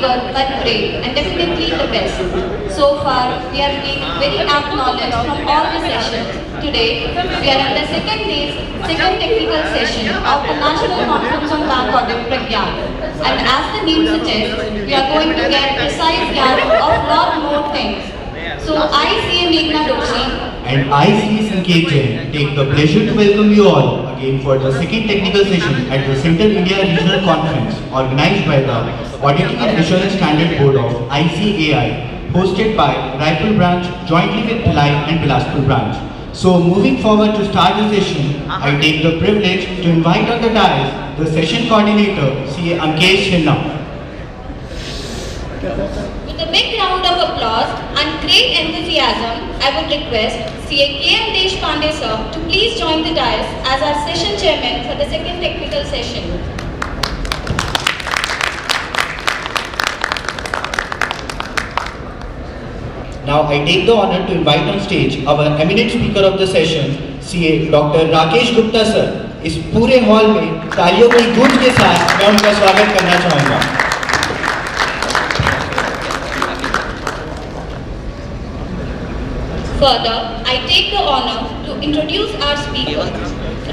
eager but brave and definitely the best. So far, we have gained very apt knowledge from all the sessions. Today, we are in the second day's second technical session of the National Conference on Bank Audit Pragyan. And as the name suggests, we are going to get precise gas of lot more things. So I, CA Meghna Doshi, and I, CA Sanket Jain, take the pleasure to welcome you all again for the second technical session at the Central India Regional Conference organized by the Auditing and Assurance Standard Board of ICAI, hosted by Raipur branch jointly with Bhilai and Bilaspur branch. So moving forward to start the session, I take the privilege to invite on the dais the session coordinator, CA Ankesh Sinha. With a big round of applause and great enthusiasm, I would request CA KM Deshpande sir to please join the dais as our session chairman for the second technical session. Now I take the honor to invite on stage our eminent speaker of the session, CA Dr. Rakesh Gupta sir. इस पूरे hall में तालियों की गूंज के साथ मैं उनका स्वागत करना चाहूँगा। Further, I take the honor to introduce our speaker.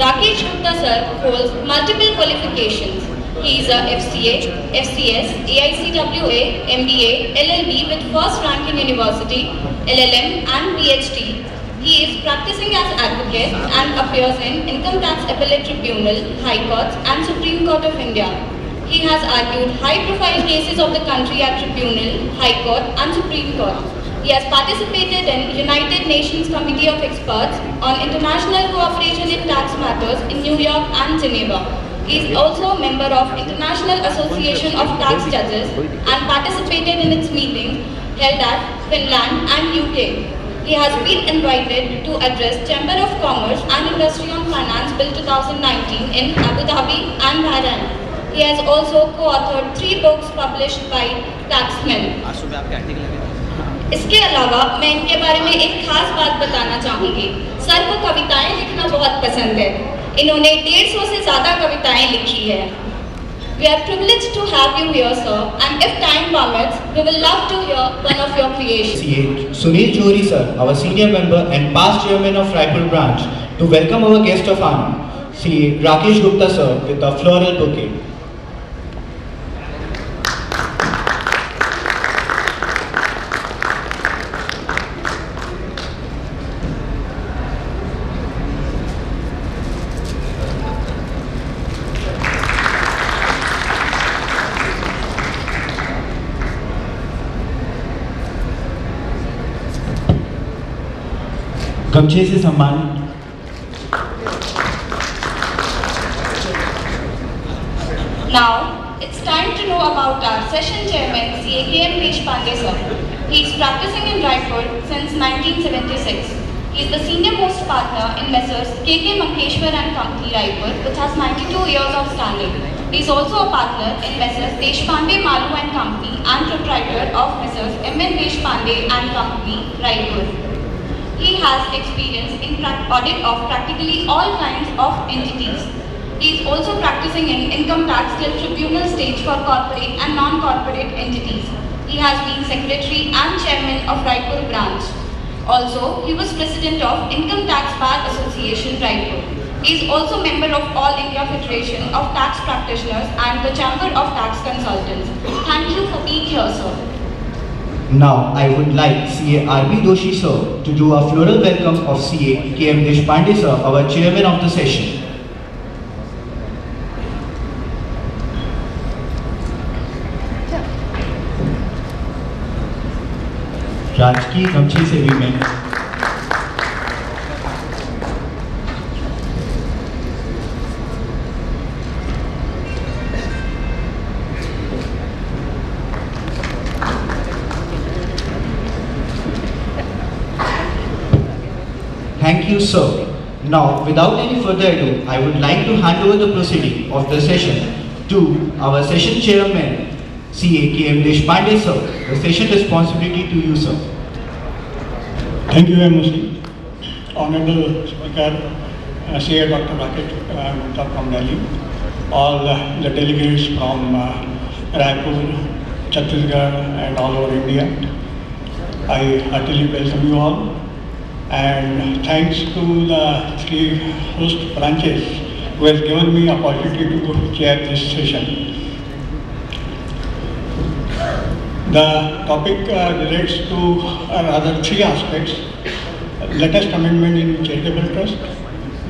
Rakesh Gupta sir holds multiple qualifications. He is a FCA, FCS, AICWA, MBA, LLB with first rank in university, LLM and PhD. He is practicing as advocate and appears in Income Tax Appellate Tribunal, High Courts and Supreme Court of India. He has argued high-profile cases of the country at Tribunal, High Court and Supreme Court. He has participated in United Nations Committee of Experts on International Cooperation in Tax Matters in New York and Geneva. He is also a member of International Association of Tax Judges and participated in its meetings held at Finland and UK. He has been invited to address Chamber of Commerce and Industry on Finance Bill 2019 in Abu Dhabi and Bahrain. He has also co-authored 3 books published by Taxmen. इसके अलावा मैं इनके बारे में एक खास बात बताना चाहूँगी। सर को कविताएं लिखना बहुत पसंद है। इन्होंने 150 से ज़्यादा कविताएं लिखी है। We are privileged to have you here, sir, and if time permits, we will love to hear one of your creations. CA Sunil Johri sir, our senior member and past chairman of Raipur branch, to welcome our guest of honor, CA Rakesh Gupta sir, with a floral bouquet. गमछे से सम्मान। Now it's time to know about our session chairman, CA KM Deshpande sir. He is practicing in Raipur since 1976. He is the senior most partner in Messrs. KK Mankeshwar and Company Raipur, which has 92 years of standing. He is also a partner in Messrs. Deshpande Malu and Company and proprietor of Messrs. MN Deshpande and Company Raipur. He has experience in audit of practically all kinds of entities. He is also practicing in income tax till tribunal stage for corporate and non-corporate entities. He has been secretary and chairman of Raipur branch. Also, he was president of Income Tax Bar Association, Raipur. He is also member of All India Federation of Tax Practitioners and the Chamber of Tax Consultants. Thank you for being here, sir. Now, I would like CA RB Doshi sir to do a floral welcome of CA KM Deshpande sir, our chairman of the session. राजकीय गमछे से भी मैं Thank you, sir. Now, without any further ado, I would like to hand over the proceeding of the session to our session chairman, CA KM Deshpande, sir. The session responsibility to you, sir. Thank you very much, Honorable Speaker, CA Dr. Rakesh Gupta from Delhi, all the delegates from Raipur, Chhattisgarh and all over India. I heartily welcome you all, and thanks to the three host branches who has given me opportunity to chair this session. The topic relates to rather three aspects: latest amendment in charitable trust,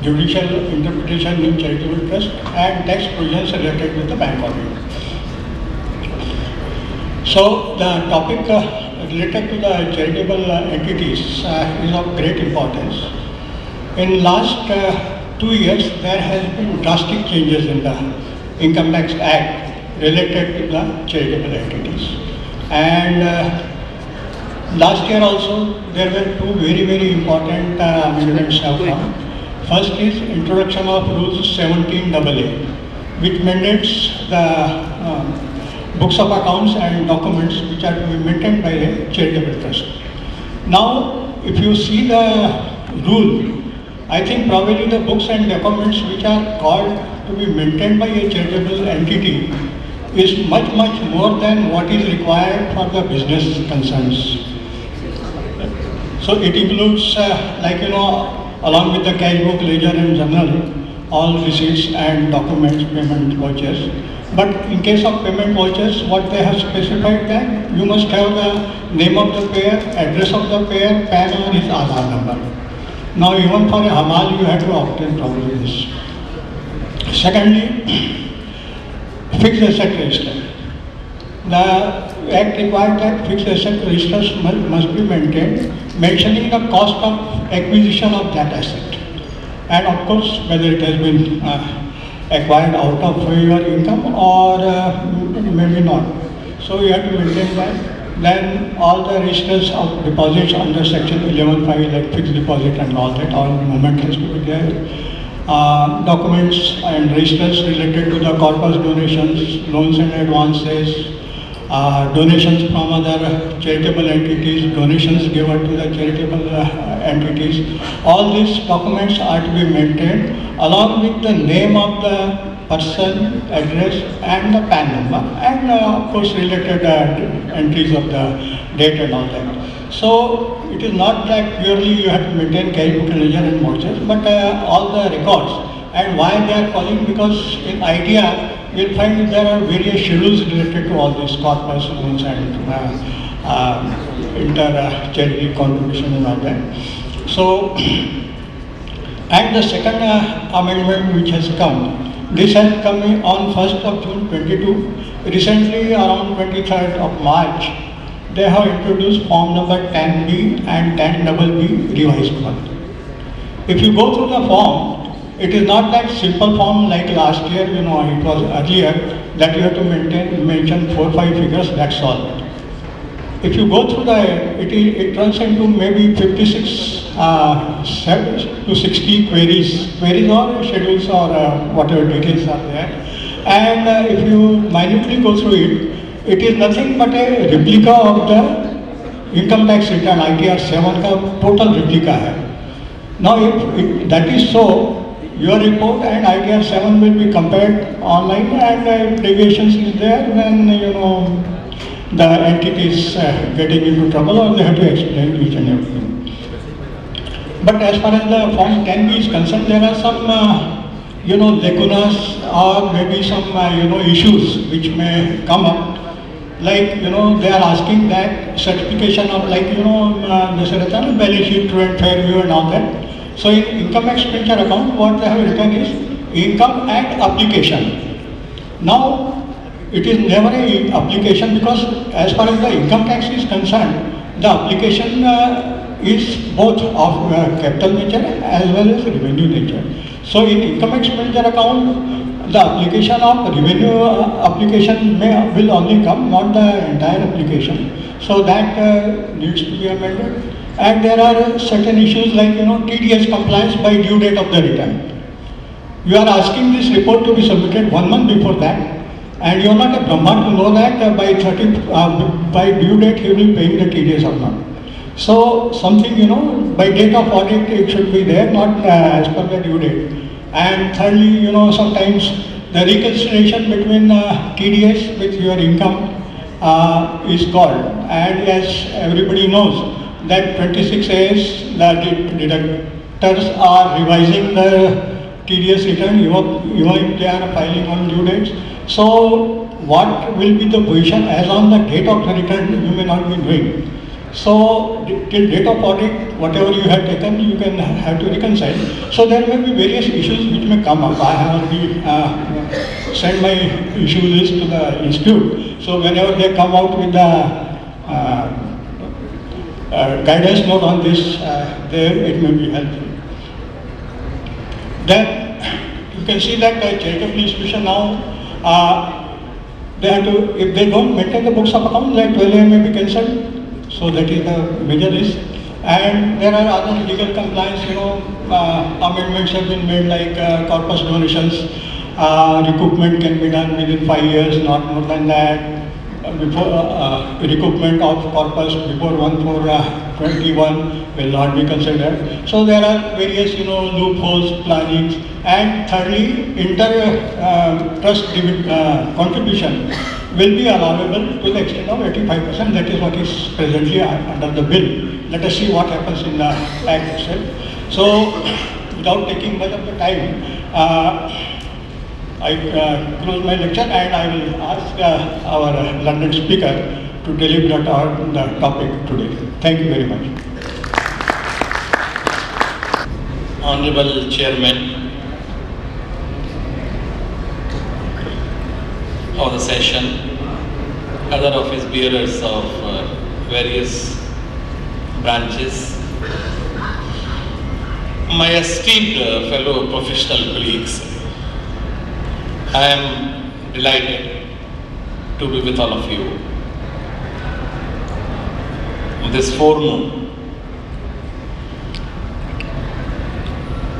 judicial interpretation in charitable trust, and tax provisions related with the bank audit. So the topic related to the charitable entities is of great importance. In last 2 years, there has been drastic changes in the Income Tax Act related to the charitable entities. And last year also, there were two very important amendments have come. First is introduction of Rules 17AA, which mandates the books of accounts and documents which are to be maintained by a charitable trust. Now, if you see the rule, I think probably the books and documents which are called to be maintained by a charitable entity is much more than what is required for the business concerns. So it includes along with the cash book, ledger and journal, all receipts and documents, payment vouchers. But in case of payment vouchers, what they have specified that you must have the name of the payer, address of the payer, PAN or his Aadhaar number. Now even for a Hamal, you have to obtain probably this. Secondly, fixed asset register. The Act required that fixed asset registers must be maintained, mentioning the cost of acquisition of that asset. And of course, whether it has been acquired out of your income or maybe not. So you have to maintain that. Then all the registers of deposits under section 11.5 like fixed deposit and all that, all movement has to be there. Documents and registers related to the corpus donations, loans and advances, donations from other charitable entities, donations given to the charitable entities. All these documents are to be maintained along with the name of the person, address and the PAN number and of course related entries of the date and all that. So it is not that purely you have to maintain cash book, ledger and vouchers, but all the records. And why they are calling? Because in idea you'll find that there are various schedules related to all these corpus loans and inter-charity contribution and all that. So, and the second amendment which has come, this has come on 1st of June 22. Recently, around 23rd of March, they have introduced form number 10B and 10BB revised one. If you go through the form, it is not that simple form like last year, it was earlier that you have to mention 4-5 figures, that's all. If you go through it runs into maybe 56 to 60 queries or schedules or whatever details are there. And if you minutely go through it, it is nothing but a replica of the income tax return ITR 7 का total replica है. Now if that is so, your report and ITR 7 will be compared online, and if deviations is there, then the entity is getting into trouble or they have to explain each and everything. But as far as the form 10B is concerned, there are some lacunas or maybe some issues which may come up. Like, they are asking that certification of the balance sheet, true and fair view and all that. So in income expenditure account, what they have written is income and application. Now, it is never a application because as far as the income tax is concerned, the application is both of capital nature as well as revenue nature. So in income expenditure account, the application of revenue application will only come, not the entire application. So that needs to be amended. And there are certain issues like TDS compliance by due date of the return. You are asking this report to be submitted 1 month before that, and you are not a Brahman to know that by due date you will be paying the TDS or not. So something by date of audit it should be there, not as per the due date. And thirdly, sometimes the reconciliation between TDS with your income is called. And as everybody knows, that 26As, the deductors are revising the TDS return even if they are filing on due dates. So what will be the position as on the date of the return you may not be doing. So till date of audit, whatever you have taken, you can have to reconcile. So there may be various issues which may come up. I have already sent my issue list to the institute. So whenever they come out with the guidance note on this, there it may be helpful. Then you can see that the charitable institution now, they have to, if they don't maintain the books of accounts, like 12 AM may be cancelled. So that is the major risk. And there are other legal compliance, amendments have been made like corpus donations, recoupment can be done within 5 years, not more than that. Before recoupment of corpus before 1/4/21 will not be considered. So there are various loopholes, plannings, and thirdly, inter-trust contribution will be allowable to the extent of 85%. That is what is presently under the bill. Let us see what happens in the act itself. So, without taking much of the time, I close my lecture and I will ask our learned speaker to deliberate on the topic today. Thank you very much. Honorable Chairman of the session, other office bearers of various branches, my esteemed fellow professional colleagues, I am delighted to be with all of you this forenoon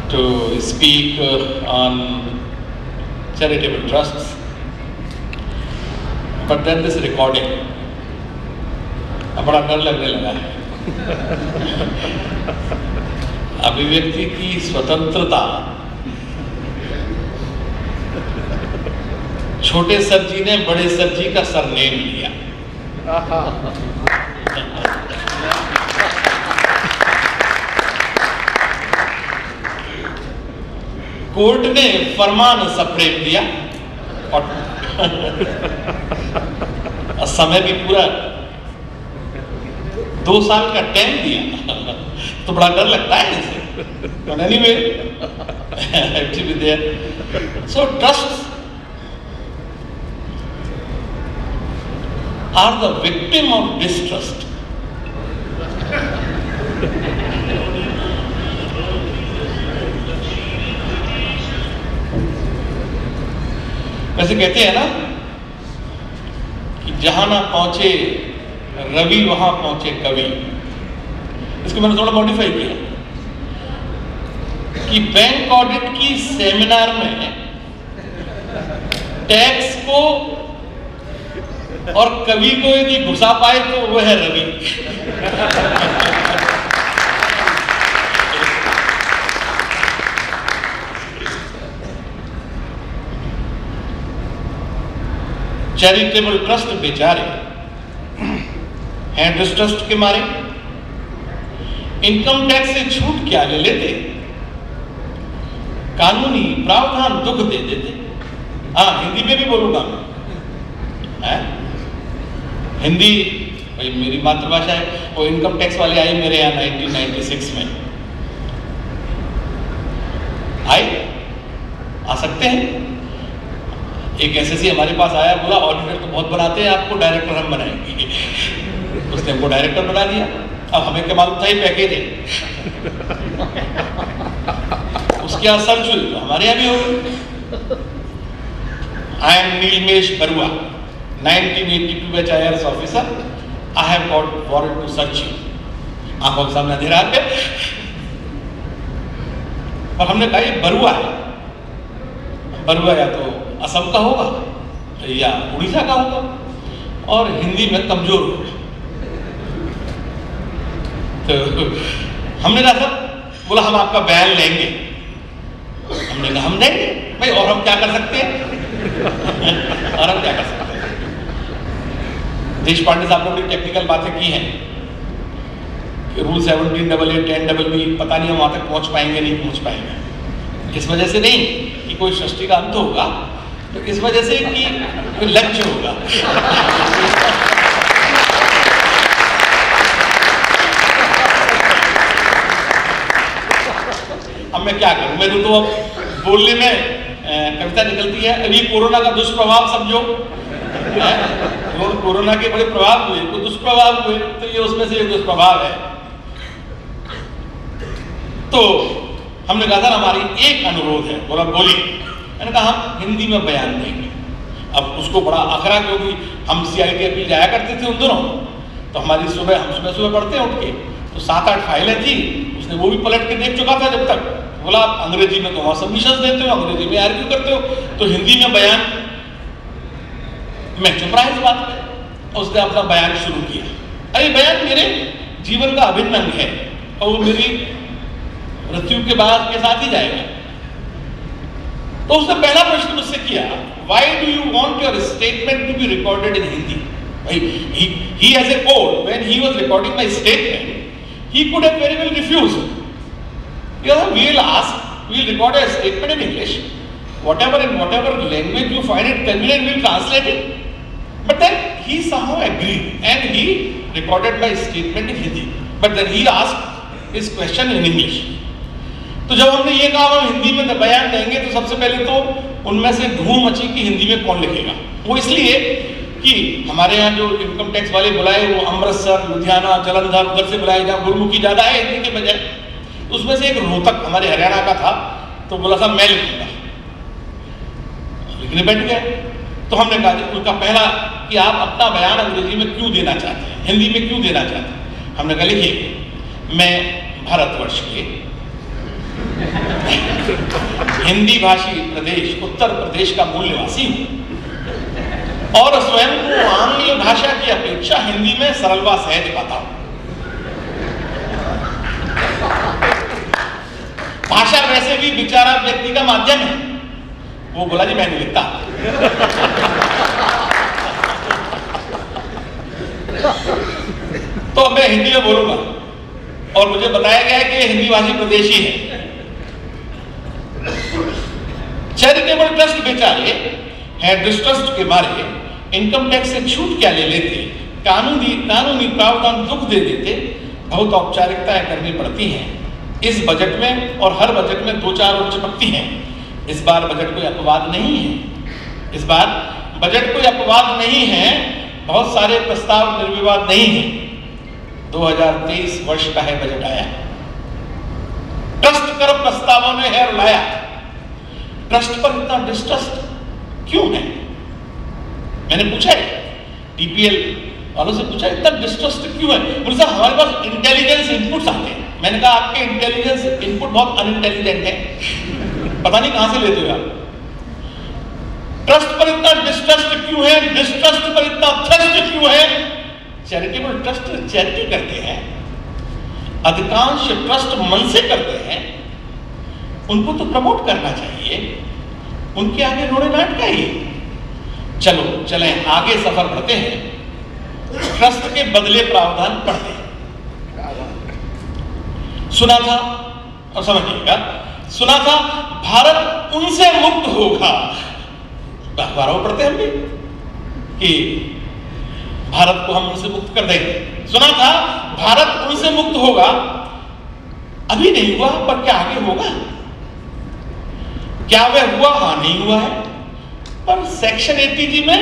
to speak on charitable trusts. But then this recording, अब बड़ा डर लगने लगा है। अभिव्यक्ति की स्वतंत्रता छोटे सर जी ने बड़े सर जी का सरनेम लिया। कोर्ट ने फरमान सप्रेम दिया और समय भी पूरा 2 साल का टाइम दिया, तो बड़ा डर लगता है इसे। But anyway, I have to be there. So trusts are the victim of distrust. वैसे कहते हैं ना कि जहां ना पहुंचे रवि वहां पहुंचे कवि। इसको मैंने थोड़ा मॉडिफाई किया कि बैंक ऑडिट की सेमिनार में टैक्स को और कवि को यदि घुसा पाए तो वह है रवि। चैरिटेबल ट्रस्ट बेचारे हैं डिस्ट्रस्ट के मारे, इनकम टैक्स से छूट क्या ले लेते, कानूनी प्रावधान दुख दे देते। हाँ, हिंदी में भी बोलूंगा मैं। हिंदी भाई मेरी मातृभाषा है। वो इनकम टैक्स वाले आए मेरे यहाँ 1996 में, आए, आ सकते हैं। एक एसएससी हमारे पास आया, बोला ऑडिटर तो बहुत बनाते हैं, आपको डायरेक्टर हम बनाएंगे। उसने हमको डायरेक्टर बना दिया। अब हमें क्या मालूम था ये पैकेज है। उसके यहाँ सर्च हुई तो हमारे यहाँ भी हो। I am Neelmesh Barua, 1982 batch IRS officer. I have got warrant to search you. आंखों के सामने अंधेरा पे, और हमने कहा ये बरुआ है। बरुआ या तो असम का होगा या उड़ीसा का होगा, और हिंदी में कमजोर होगा। तो हमने कहा सर, बोला हम आपका बयान लेंगे। हमने कहा हम देंगे भाई, और हम क्या कर सकते हैं। और हम क्या कर सकते हैं। देश पांडे साहब ने बड़ी टेक्निकल बातें की हैं कि रूल 17AA 10BB पता नहीं हम वहां तक पहुंच पाएंगे नहीं पहुंच पाएंगे। इस वजह से नहीं कि कोई सृष्टि का अंत होगा, तो इस वजह से कि कोई लक्ष्य होगा। अब मैं क्या करूं, मेरे तो अब बोलने में कविता निकलती है। अभी कोरोना का दुष्प्रभाव समझो, कोरोना के बड़े प्रभाव हुए, तो दुष्प्रभाव हुए, तो ये उसमें से एक दुष्प्रभाव है। तो हमने कहा था हमारी एक अनुरोध है, बोला बोली, मैंने कहा हम हिंदी में बयान देंगे। अब उसको बड़ा अखरा, क्योंकि हम CIT जाया करते थे उन दिनों, तो हमारी हम सुबह पढ़ते हैं उठ के, तो 7-8 फाइलें थी, उसने वो भी पलट के देख चुका था। जब तक बोला आप अंग्रेजी में तो वहां सबमिशन देते हो, अंग्रेजी में आर्ग्यू करते हो, तो हिंदी में बयान। मैं चुप रहा इस बात पे, उसने अपना बयान शुरू किया। अरे बयान मेरे जीवन का अभिन्न अंग है और वो मेरी मृत्यु के बाद के साथ ही जाएगा। तो उसने पहला प्रश्न मुझसे किया, why do you want your statement to be recorded in Hindi? He as a code, when he was recording my statement, he could have very well refused. Because we'll record a statement in English, whatever language you find it convenient, we'll translate it. But then he somehow agreed and he recorded my statement in Hindi. But then he asked his question in English. तो जब हमने ये कहा हम हिंदी में बयान देंगे, तो सबसे पहले तो उनमें से धूम मची कि हिंदी में कौन लिखेगा। वो इसलिए कि हमारे यहाँ जो इनकम टैक्स वाले बुलाए वो अमृतसर, लुधियाना, जलंधर उधर से बुलाए जहाँ गुरुमुखी ज्यादा है हिंदी के बजाय। उसमें से एक रोहतक हमारे हरियाणा का था, तो बोला था मैं लिखूंगा, लिखने बैठ गया। तो हमने कहा उसका पहला कि आप अपना बयान अंग्रेजी में क्यों देना चाहते हैं, हिंदी में क्यों देना चाहते हैं। हमने कहा लिखिए, मैं भारतवर्ष के हिंदी भाषी प्रदेश उत्तर प्रदेश का मूल निवासी हूं और स्वयं को आंग्ल भाषा की अपेक्षा हिंदी में सरल व सहज पाता हूं। भाषा वैसे भी विचारा व्यक्ति का माध्यम है। वो बोला जी मैं नहीं लिखता। तो अब मैं हिंदी में बोलूंगा और मुझे बताया गया है कि हिंदी भाषी प्रदेशी है। चैरिटेबल ट्रस्ट बेचारे हेडरेस ट्रस्ट के मारे इनकम टैक्स से छूट क्या ले लेते, कानूनी प्रावधान दुख दे देते, बहुत औपचारिकताएं करनी पड़ती हैं। इस बजट में और हर बजट में 2-4 और चिपकती हैं। इस बार बजट कोई अपवाद नहीं है। इस बार बजट कोई अपवाद नहीं है। बहुत सारे प्रस्ताव निर्विवाद नहीं है। 2023 वर्ष का है बजट आया, ट्रस्ट कर प्रस्तावों ने है रुलाया। ट्रस्ट पर इतना डिस्ट्रस्ट क्यों है? मैंने पूछा है TPL वालों से, पूछा इतना डिस्ट्रस्ट क्यों है? बोले साहब हमारे पास इंटेलिजेंस इनपुट्स आते हैं। मैंने कहा आपके इंटेलिजेंस इनपुट बहुत अनइंटेलिजेंट है, पता नहीं कहां से लेते हो आप। ट्रस्ट पर इतना डिस्ट्रस्ट क्यों है? डिस्ट्रस्ट पर इतना थ्रस्ट क्यों है? चैरिटेबल ट्रस्ट चैरिटी करते हैं, अधिकांश ट्रस्ट मन से करते हैं। उनको तो प्रमोट करना चाहिए, उनके आगे रोड़े ना अटकाइए। चलो चलें आगे सफर बढ़ते हैं, ट्रस्ट के बदले प्रावधान पढ़ते हैं। सुना था और समझिएगा, सुना था भारत उनसे मुक्त होगा, अखबारों में पढ़ते हैं हम भी कि भारत को हम उनसे मुक्त कर देंगे। सुना था भारत उनसे मुक्त होगा, अभी नहीं हुआ पर क्या आगे होगा? क्या वह हुआ? हाँ नहीं हुआ है, पर सेक्शन 80G में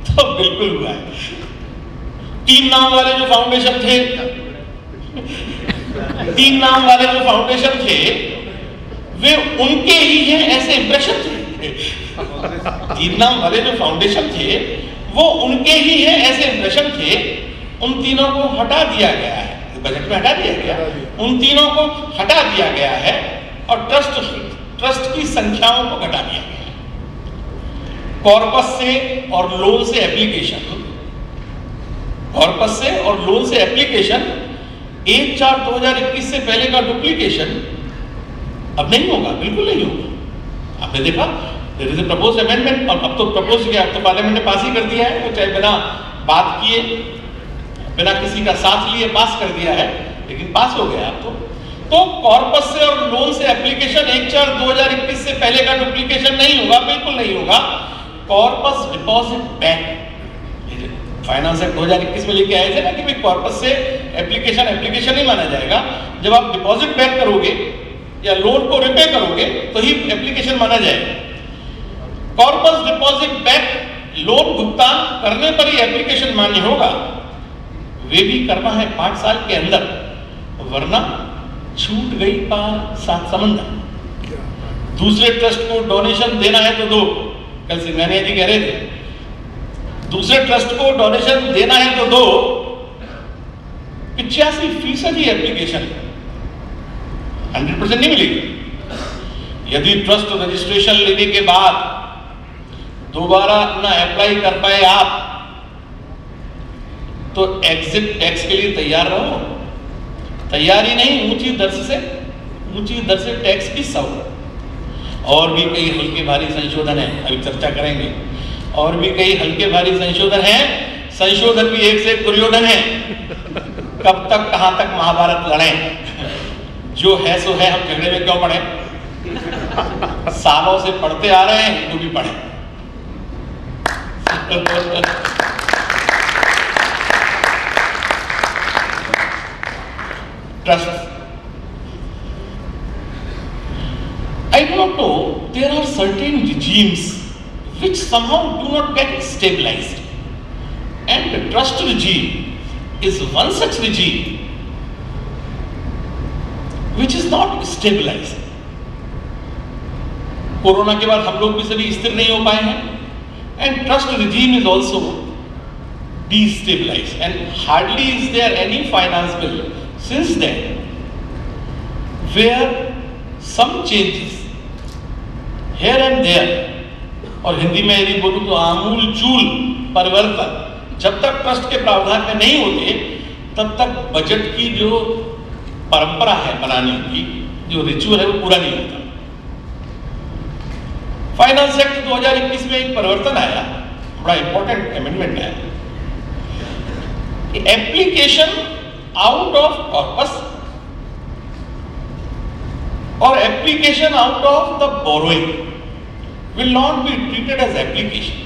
तो बिल्कुल हुआ है। 3 नाम वाले जो फाउंडेशन थे, 3 नाम वाले जो फाउंडेशन थे वे उनके ही हैं ऐसे इंप्रेशन थे। 3 नाम वाले जो फाउंडेशन थे वो उनके ही हैं ऐसे इंप्रेशन थे। उन तीनों को हटा दिया गया है, बजट में हटा दिया गया, उन तीनों को हटा दिया गया है और ट्रस्ट की संख्याओं को घटा दिया गया है। कॉर्पस से और लोन से एप्लीकेशन, कॉर्पस से और लोन से एप्लीकेशन 1/4/2021 से पहले का डुप्लीकेशन अब नहीं होगा, बिल्कुल नहीं होगा। आपने देखा there is a proposed amendment, और अब तो प्रपोज किया, अब तो पार्लियामेंट ने पास ही कर दिया है, तो चाहे बिना बात किए, बिना किसी का साथ लिए पास कर दिया है, लेकिन पास हो गया आप तो कॉर्पस से और लोन से एप्लीकेशन 1/4/2021 से पहले का डुप्लीकेशन नहीं होगा, बिल्कुल नहीं होगा। Corpus deposit bank, finance act 2021 में लेके आए थे ना कि भाई कॉर्पस से एप्लीकेशन ही माना जाएगा। जब आप डिपॉजिट बैक करोगे या लोन को रिपे करोगे तो ही एप्लीकेशन माना जाएगा। कॉर्पस डिपॉजिट बैक लोन भुगतान करने पर ही एप्लीकेशन मान्य होगा, वे भी करना है 5 साल के अंदर, वरना छूट गई पार सात समंदर। दूसरे ट्रस्ट को डोनेशन देना है तो दो, कल सिंघानिया जी कह रहे थे, दूसरे ट्रस्ट को डोनेशन देना है तो दो। 85% ही एप्लीकेशन 100% नहीं मिलेगी। यदि ट्रस्ट रजिस्ट्रेशन लेने के बाद दोबारा ना अप्लाई कर पाए आप, तो एग्जिट टैक्स के लिए तैयार रहो। तैयारी नहीं, ऊंची दर से टैक्स की सवलत। और भी कई हल्के भारी संशोधन हैं, अभी चर्चा करेंगे। और भी कई हल्के भारी संशोधन हैं, संशोधन भी एक से एक दुर्योधन है। कब तक कहां तक महाभारत लड़ें? जो है सो है, हम झगड़े में क्यों पढ़े? सालों से पढ़ते आ रहे हैं तो भी पढ़े। Trust, I do not know, there are certain regimes which somehow do not get stabilized, and the trust regime is one such regime which is not stabilized. Corona के बाद हम लोग भी सभी स्थिर नहीं हो पाए हैं, and trust regime is also destabilized, and hardly is there any finance bill since then where some changes here and there, और हिंदी में यदि बोलूं तो आमूल चूल परिवर्तन जब तक ट्रस्ट के प्रावधान में नहीं होते, तब तक बजट की जो परंपरा है बनाने की, जो रिचुअल है, वो पूरा नहीं होता। फाइनेंस एक्ट 2021 में एक परिवर्तन आया, बड़ा इंपॉर्टेंट अमेंडमेंट आया। एप्लीकेशन आउट ऑफ कॉर्पस और application out of the borrowing will not be treated as application.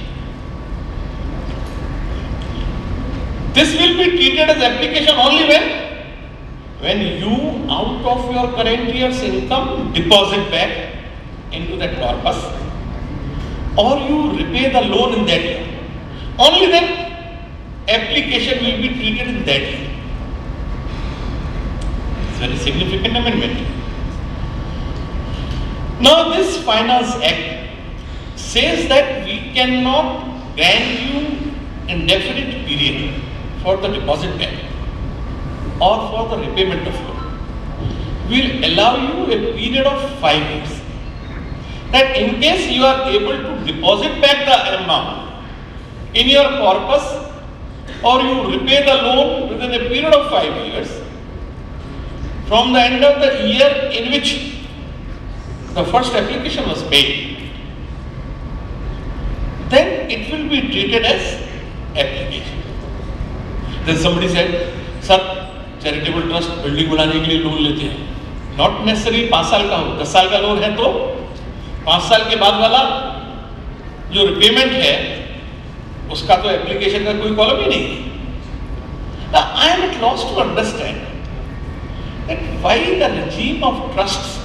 This will be treated as application only when you out of your current year's income deposit back into that corpus, or you repay the loan in that year. Only then application will be treated in that year. It's a very significant amendment. Now this Finance Act says that we cannot grant you indefinite period for the deposit back or for the repayment of loan. We'll allow you a period of 5 years. That in case you are able to deposit back the amount in your corpus, or you repay the loan within a period of 5 years from the end of the year in which the first application was made, then it will be treated as application. Then somebody said, sir, charitable trust building बनाने के लिए loan लेते हैं, not necessary 5 साल का हो, 10 साल का लोन है तो 5 साल के बाद वाला जो रिपेमेंट है उसका तो एप्लीकेशन का कोई कॉलम ही नहीं है। Now I am at loss to understand that why the regime of trusts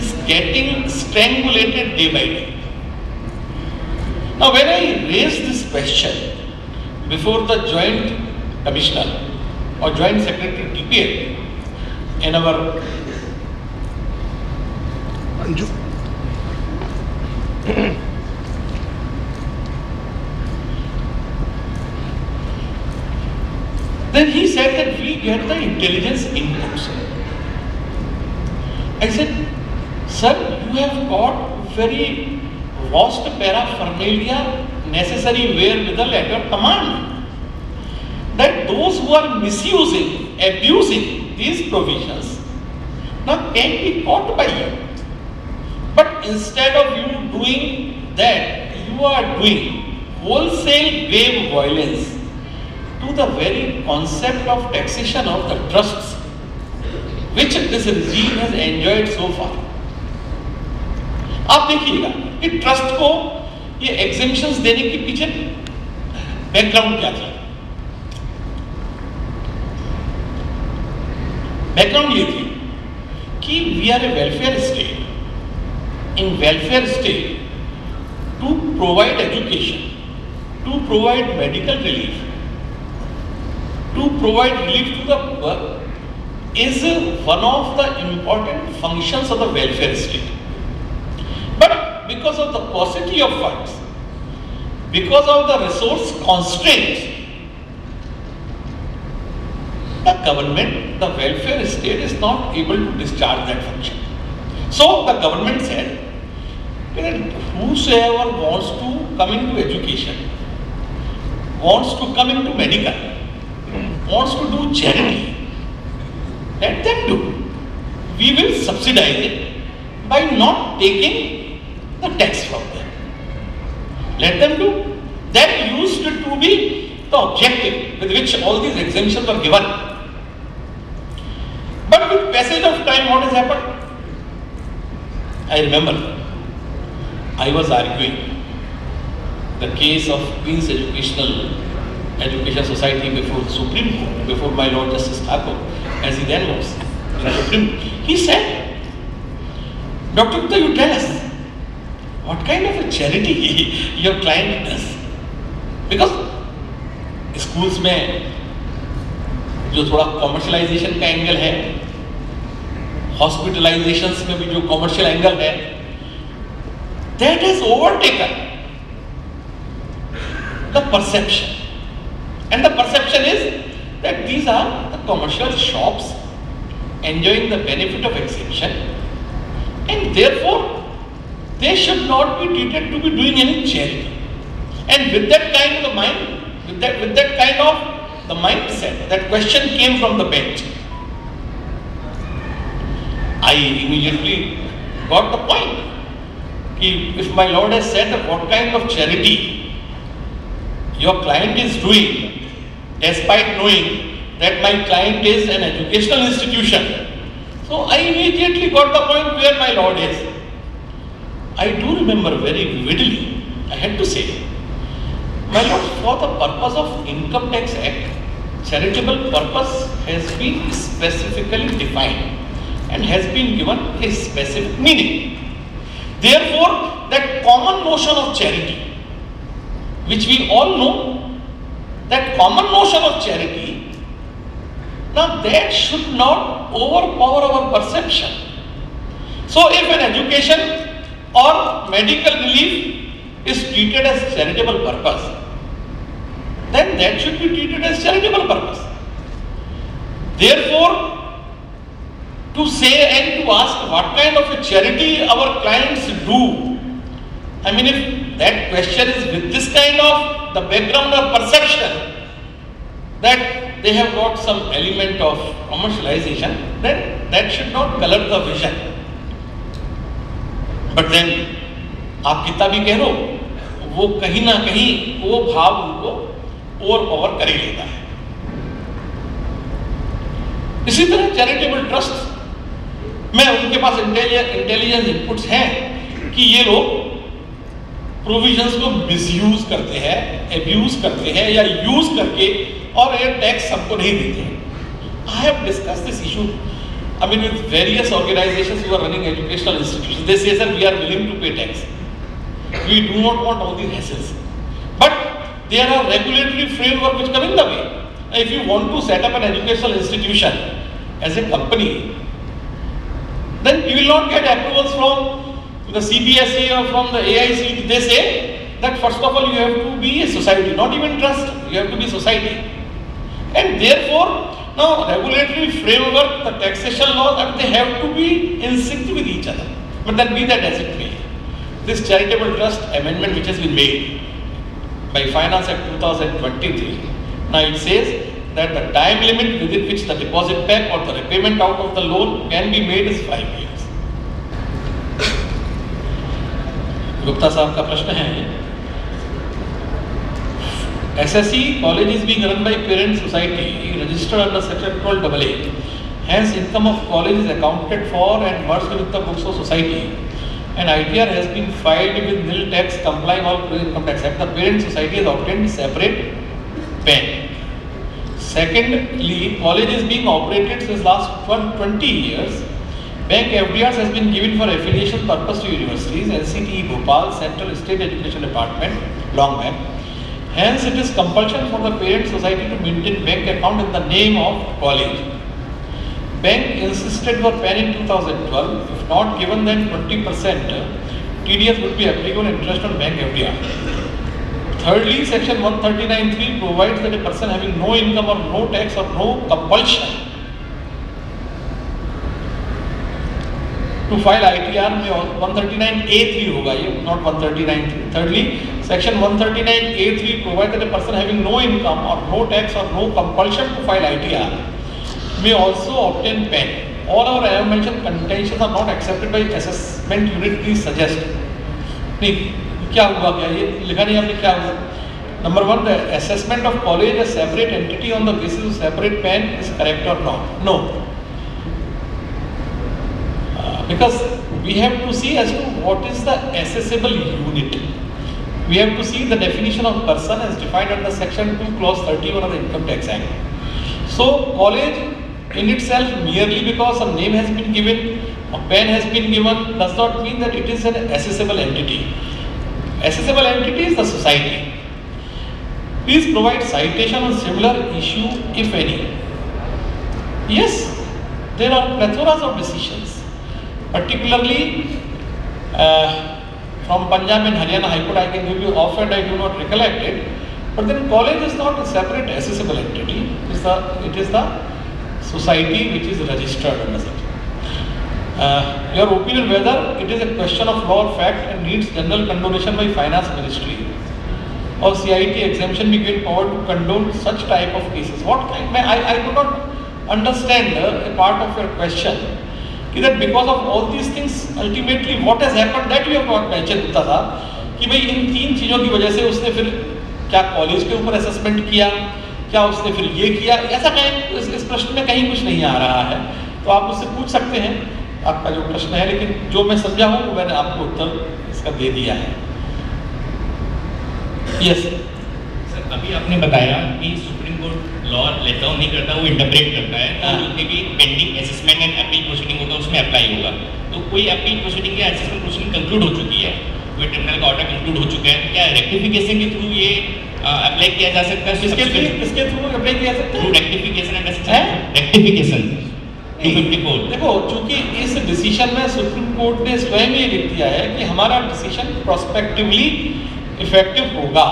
is getting strangulated day by day. Now when I raised this question before the Joint Commissioner or Joint Secretary TPL in our then he said that we get the intelligence inputs. I said, sir, you have got very vast paraphernalia necessary wherewithal at your command. That those who are misusing, abusing these provisions now can be caught by you. But instead of you doing that, you are doing wholesale wave violence to the very concept of taxation of the trusts which this regime has enjoyed so far. आप देखिएगा कि trust को ये exemptions देने के पीछे background क्या था? बैकग्राउंड ये थी कि we are a welfare state. In welfare state, to provide education, to provide medical relief, to provide relief to the poor is one of the important functions of the welfare state. But because of the paucity of funds, because of the resource constraints, the government, the welfare state is not able to discharge that function. So the government said that whosoever wants to come into education, wants to come into medical, wants to do charity, let them do. We will subsidize it by not taking the tax from them. Let them do. That used to be the objective with which all these exemptions were given. But with passage of time, what has happened? I remember I was arguing the case of Queen's Education Society before Supreme Court, before my Lord Justice Thakur, as he then was Supreme. He said, Dr. Gupta, you tell us, what kind of a charity your client does? Because schools में जो थोड़ा commercialisation का angle है, hospitalisations में भी जो commercial angle है, that has overtaken the perception. And the perception is that these are the commercial shops enjoying the benefit of exemption, and therefore they should not be treated to be doing any charity. And with that kind of mind, with that kind of the mindset, that question came from the bench. I immediately got the point. If my Lord has said that what kind of charity your client is doing, despite knowing that my client is an educational institution, so I immediately got the point where my Lord is. I do remember very vividly, I had to say, my Lord, for the purpose of Income Tax Act, charitable purpose has been specifically defined and has been given a specific meaning. Therefore, that common notion of charity, which we all know, that common notion of charity, now that should not overpower our perception. So if an education or medical relief is treated as charitable purpose, then that should be treated as charitable purpose. Therefore, to say and to ask what kind of a charity our clients do, I mean, if that question is with this kind of the background of perception that they have got some element of commercialization, then that should not color the vision. But then, आप कितना भी कह लो, वो कहीं ना कहीं वो भाव उनको ओवरपावर कर ही लेता है. इसी तरह चैरिटेबल ट्रस्ट में उनके पास इंटेलिजेंस इनपुट्स हैं कि ये लोग प्रोविजंस को मिसयूज करते हैं, एब्यूज करते हैं या यूज करके और ये टैक्स सबको नहीं देते हैं. I have discussed this issue, I mean, with various organizations who are running educational institutions. They say, sir, we are willing to pay tax. We do not want all these hassles. But there are regulatory framework which come in the way. If you want to set up an educational institution as a company, then you will not get approvals from the CBSE or from the AIC. They say that first of all you have to be a society, not even trust, you have to be society. And therefore, now regulatory framework, the taxation laws, they have to be in sync with each other. But then be that as it may, this charitable trust amendment which has been made by Finance Act 2023, now it says that the time limit within which the deposit back or the repayment out of the loan can be made is 5 years. Gupta साहब का प्रश्न है, SSC college is being run by parent society registered under section 12AA. Hence, income of college is accounted for and merged with the books of society. And ITR has been filed with nil tax complying all income tax act. The parent society has obtained separate PAN. Secondly, college is being operated since last 20 years. Bank FDRs has been given for affiliation purpose to universities, NCTE Bhopal, Central State Education Department, long back. Hence, it is compulsion for the parent society to maintain bank account in the name of college. Bank insisted for PAN in 2012. If not given, then 20% TDS would be applicable interest on bank FDR. Thirdly, section 139(3) provides that a person having no income or no tax or no compulsion to file ITR में 139A3 होगा ये, not 139(3). Thirdly, section 139A3 provides that a person having no income or no tax or no compulsion to file ITR may also obtain PAN. All our above mentioned contentions are not accepted by assessment unit. Please suggest. नहीं क्या हुआ, क्या ये लिखा नहीं आपने, क्या हुआ? Number 1, the assessment of college as separate entity on the basis of separate PAN is correct or not? No. Because we have to see as to what is the assessable unit. We have to see the definition of person as defined under section 2 clause 31 of the Income Tax Act. So college in itself, merely because a name has been given, a PAN has been given, does not mean that it is an assessable entity. Assessable entity is the society. Please provide citation on similar issue, if any. Yes, there are plethoras of decisions, particularly from Punjab and Haryana High Court. I can give you offhand, I do not recollect it. But then college is not a separate assessable entity. It is the society which is registered under such. Your opinion whether it is a question of law or fact and needs general condonation by Finance Ministry or CIT exemption be given power to condone such type of cases. What kind? I could not understand a part of your question. That because of all these things, ultimately what has happened, that you have not mentioned Gupta साहब, कि भाई इन 3 चीज़ों की वजह से उसने फिर क्या कॉलेज के ऊपर असेसमेंट किया, क्या उसने फिर ये किया, ऐसा कहीं इस प्रश्न में कहीं कुछ नहीं आ रहा है. तो आप उससे पूछ सकते हैं आपका जो प्रश्न है, लेकिन जो मैं समझा हूँ वो मैंने आपको उत्तर इसका दे दिया है. यस सर, अभी आपने बताया कि सुप्रीम कोर्ट लॉ लेता नहीं करता, वो इंटरप्रेट करता है, तो जितने भी pending assessment and appeal proceeding होगा उसमें अप्लाई होगा. तो कोई अपील प्रोसीडिंग या असेसमेंट प्रोसीडिंग कंक्लूड हो चुकी है, कोई ट्रिब्यूनल का ऑर्डर कंक्लूड हो चुका है, तो क्या रेक्टिफिकेशन के थ्रू ये अप्लाई किया जा सकता है? किसके थ्रू अप्लाई किया जा सकता है? Through rectification and assessment. Rectification 254. देखो, चूंकि इस डिसीजन में सुप्रीम कोर्ट ने स्वयं ये लिख दिया है कि हमारा डिसीजन प्रोस्पेक्टिवली इफेक्टिव होगा,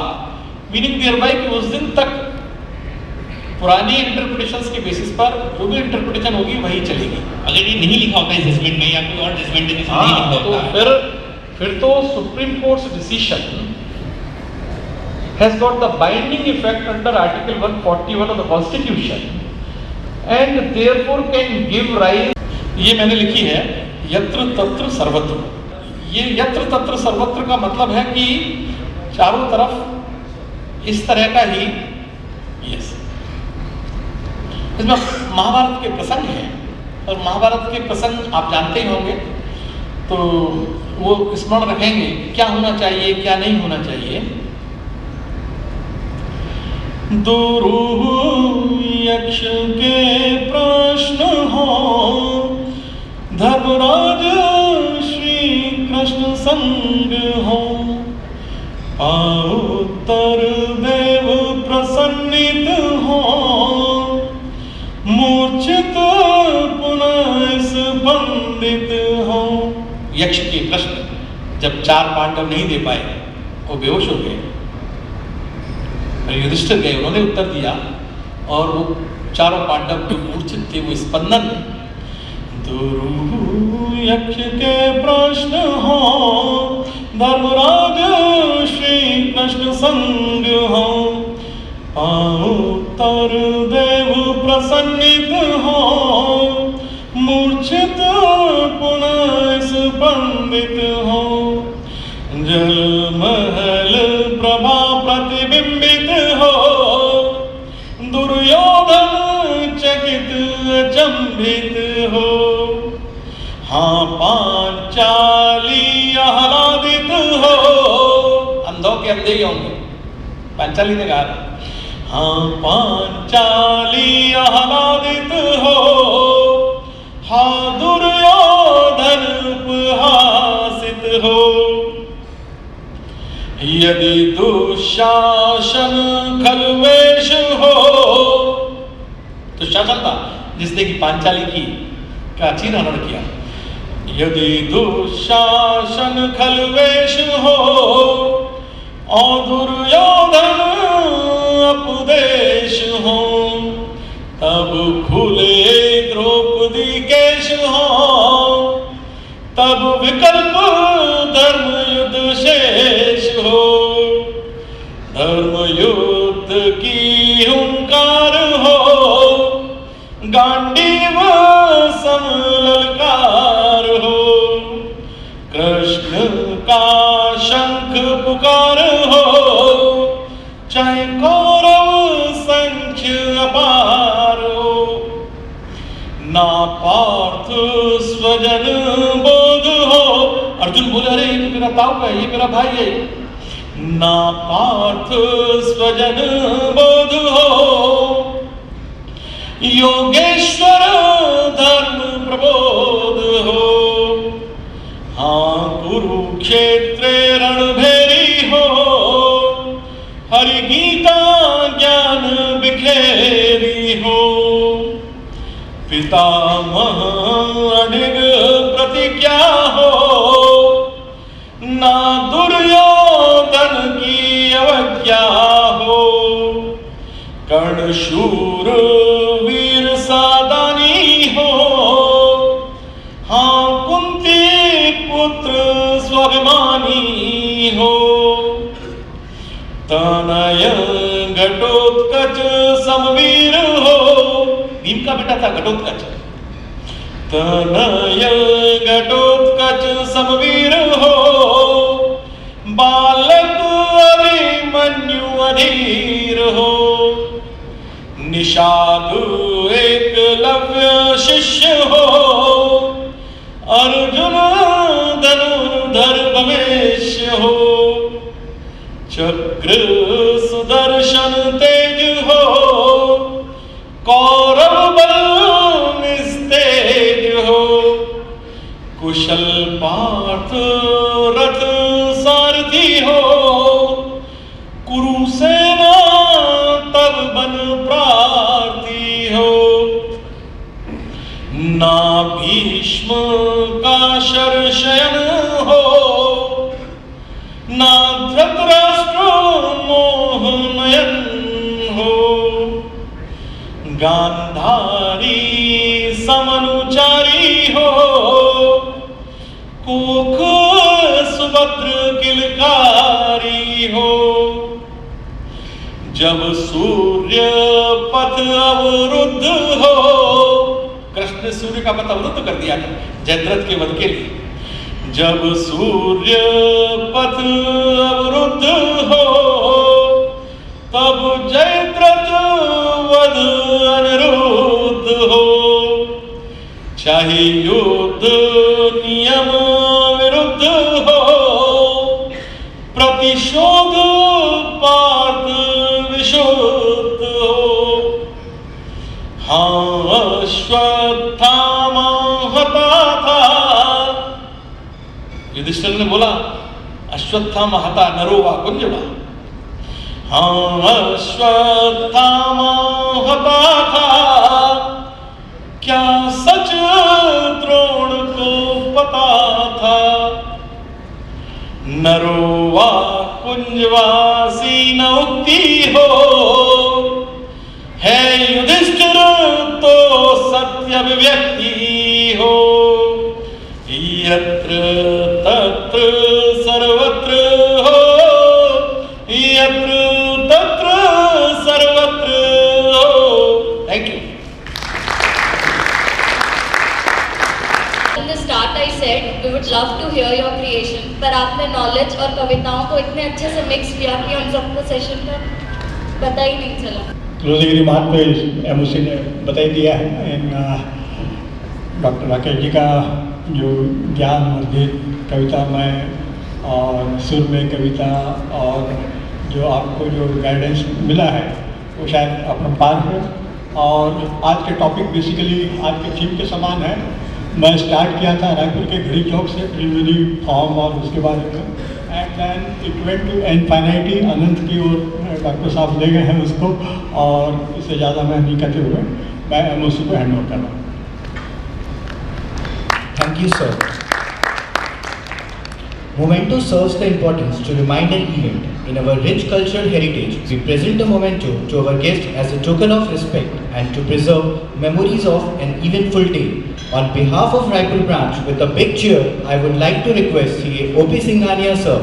मीनिंग देयर बाय कि उस दिन तक पुरानी इंटरप्रिटेशंस के बेसिस पर जो भी इंटरप्रिटेशन होगी वही चलेगी. अगर ये नहीं लिखा होता है जजमेंट में या कोई और जजमेंट नहीं लिखा तो होता फिर तो supreme courts decision has got the binding effect under Article 141 of the Constitution and therefore can give rise. ये मैंने लिखी है यत्र तत्र सर्वत्र. ये यत्र तत्र सर्वत्र का मतलब है कि चारों तरफ इस तरह का ही. यस, इसमें महाभारत के प्रसंग हैं और महाभारत के प्रसंग आप जानते ही होंगे, तो वो स्मरण रखेंगे क्या होना चाहिए क्या नहीं होना चाहिए. दुरूह यक्ष के प्रश्न हो, धर्मराज श्री कृष्ण संग हो, उत्तर देव प्रसन्नित हो, मूर्छित पुनः स्पंदित हो. यक्ष के प्रश्न जब 4 पांडव नहीं दे पाए, वो बेहोश हो गए, युधिष्ठिर गए, उन्होंने उत्तर दिया और वो चारों पांडव जो मूर्छित थे वो स्पंदन. दुरूह यक्ष के प्रश्न हो, धर्मराज श्री कृष्ण संग हो, उत्तर देव प्रसन्नित हो, मूर्छित पुनः स्पंदित हो. जल महल प्रभा प्रतिबिंबित हो, विजृंभित हो, हाँ पांचाली आह्लादित हो। अंधों के अंधे ही होंगे, पांचाली ने कहा, हाँ पांचाली आह्लादित हो, हाँ दुर्योधन उपहासित हो। यदि दुशासन खलवेश हो, दुशासन था जिसने की पांचाली की का चीन हनन किया। यदि दुशासन खलवेश हो और दुर्योधन अपदेश हो, तब खुले द्रौपदी केश हो, तब विकल्प धर्म युद्ध शेष हो। धर्म युद्ध की हुंकार हो, गांडीव सम ललकार हो। कृष्ण का शंख पुकार हो, चाहे कौरव संख्य अपार हो। ना पार्थ स्वजन बोध हो, अर्जुन बोले अरे ये मेरा ताऊ है, ये मेरा भाई है। ना पार्थ स्वजन बोध हो, योगेश्वर धर्म प्रबोध हो। हाँ कुरुक्षेत्र रणभेरी हो, हरि गीता ज्ञान बिखेरी हो। पितामह अडिग प्रतिज्ञा हो, ना दुर्योधन की अवज्ञा हो। कर्ण शूर वीर सादानी हो, हाँ कुंती पुत्र स्वाभिमानी हो। तनय घटोत्कच समवीर हो, भीम का बेटा था घटोत्कच। तनय घटोत्कच समवीर हो, बालक अभिमन्यु अधीर हो। निषाद एकलव्य शिष्य हो, अर्जुन धनुर्धर भवेश्य हो। चक्र सुदर्शन तेज हो, कौरव बल निस्तेज हो। कुशल पार्थ रथ सारथी हो, कुरुसेना तब बन प्रार्थी हो। ना भीष्म का शरशयन हो, ना धृतराष्ट्र मोह नयन हो। गांधारी समनुचारी हो, कुख सुभद्र किलकारी हो। जब सूर्य पथ अवरुद्ध हो, कृष्ण ने सूर्य का पथ अवरुद्ध कर दिया था जयद्रथ के वध के लिए। जब सूर्य पथ अवरुद्ध हो, तब जयद्रथ वध अनिरुद्ध हो। चाहे युद्ध नियम विरुद्ध हो, प्रतिशोध पार्थ विशुद्ध हो। हाँ अश्वत्थामा हता था, युधिष्ठिर ने बोला अश्वत्थामा हता नरो वा कुंजवा। हाँ अश्वत्थामा हता था, क्या सच द्रोण को पता था। नरो वा कुंजवासी न उक्ति हो, है युधिष्ठिर तो सत्य अभिव्यक्ति हो। यत्र तत्र सर्वत्र हो, यत्र तत्र सर्वत्र हो। Thank you. In the start I said we would love to hear your creation, पर आपने नॉलेज और कविताओं को इतने अच्छे से मिक्स किया कि हम सबको सेशन का पता ही नहीं चला। रोजगिरी महात्मा एमओसी ने बता दिया है। डॉक्टर राकेश जी का जो ज्ञान वर्धित कविता में और सुर में कविता और जो आपको जो गाइडेंस मिला है वो शायद अपरंपार है। और आज के टॉपिक बेसिकली आज के थीम के समान है। मैं स्टार्ट किया था रायपुर के घड़ी चौक से प्रिलिमिनरी फॉर्म और उसके बारे में, and then it went to infinity, अनंत की ओर डॉक्टर साहब ले गए हैं उसको, और इससे ज़्यादा मैं नहीं कहते हुए मैं एमओसी को हैंड ओवर कर रहा हूँ। Thank you, sir. Memento serves the importance to remind an event. In our rich cultural heritage, we present a memento to our guest as a token of respect and to preserve memories of an eventful day. On behalf of Raipur branch, with a big cheer, I would like to request CA O.P. Singhania sir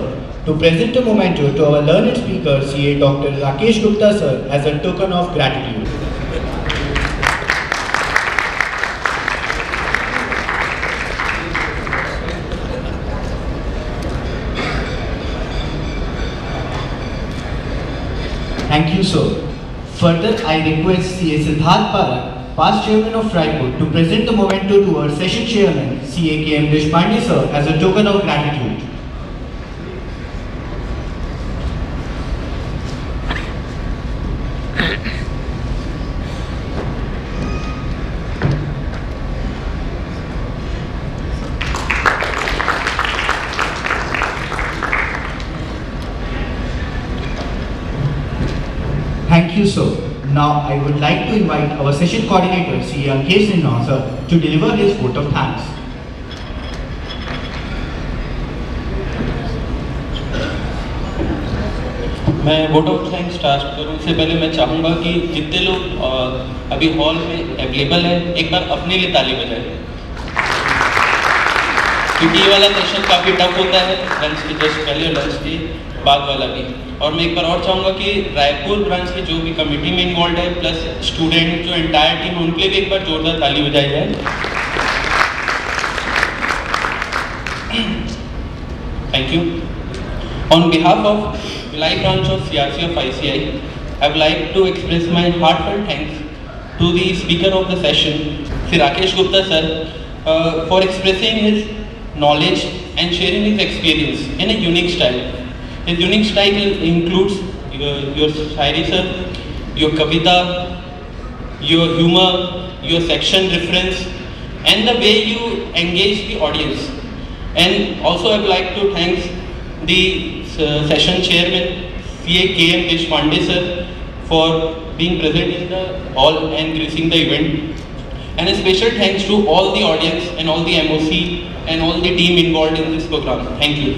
to present a memento to our learned speaker CA Dr. Rakesh Gupta sir as a token of gratitude. Thank you, sir. Further, I request CA Siddharth Parak, past chairman of Raipur, to present the memento to our session chairman, CA KM Deshpande sir, as a token of gratitude. Thank you, sir. Now, I would like to invite our session coordinator, CA Ankesh Sinha, sir, to deliver his vote of thanks. मैं vote of thanks start करूँ इससे पहले मैं चाहूँगा कि जितने लोग अभी हॉल में अवेलेबल है एक बार अपने लिए ताली बजाएं, क्योंकि ये वाला सेशन काफ़ी टफ होता है, लंच के जस्ट पहले और लंच के बाद वाला भी। और मैं एक बार और चाहूँगा कि रायपुर ब्रांच की जो भी कमेटी में इन्वॉल्व है प्लस स्टूडेंट जो एंटायर टीम उनके लिए भी एक बार जोरदार ताली बजाई जाए। Thank you. On behalf of Vilai branch of CRC of ICI, I would like to express my heartfelt thanks to the speaker of the session, Sri Rakesh Gupta sir, for expressing his knowledge and sharing his experience in a unique style. His unique style includes your shairi sir, your kavita, your humor, your section reference, and the way you engage the audience. And also I would like to thank the session chairman CA KM Deshpande sir for being present in the hall and gracing the event, and a special thanks to all the audience and all the MOC and all the team involved in this program. Thank you.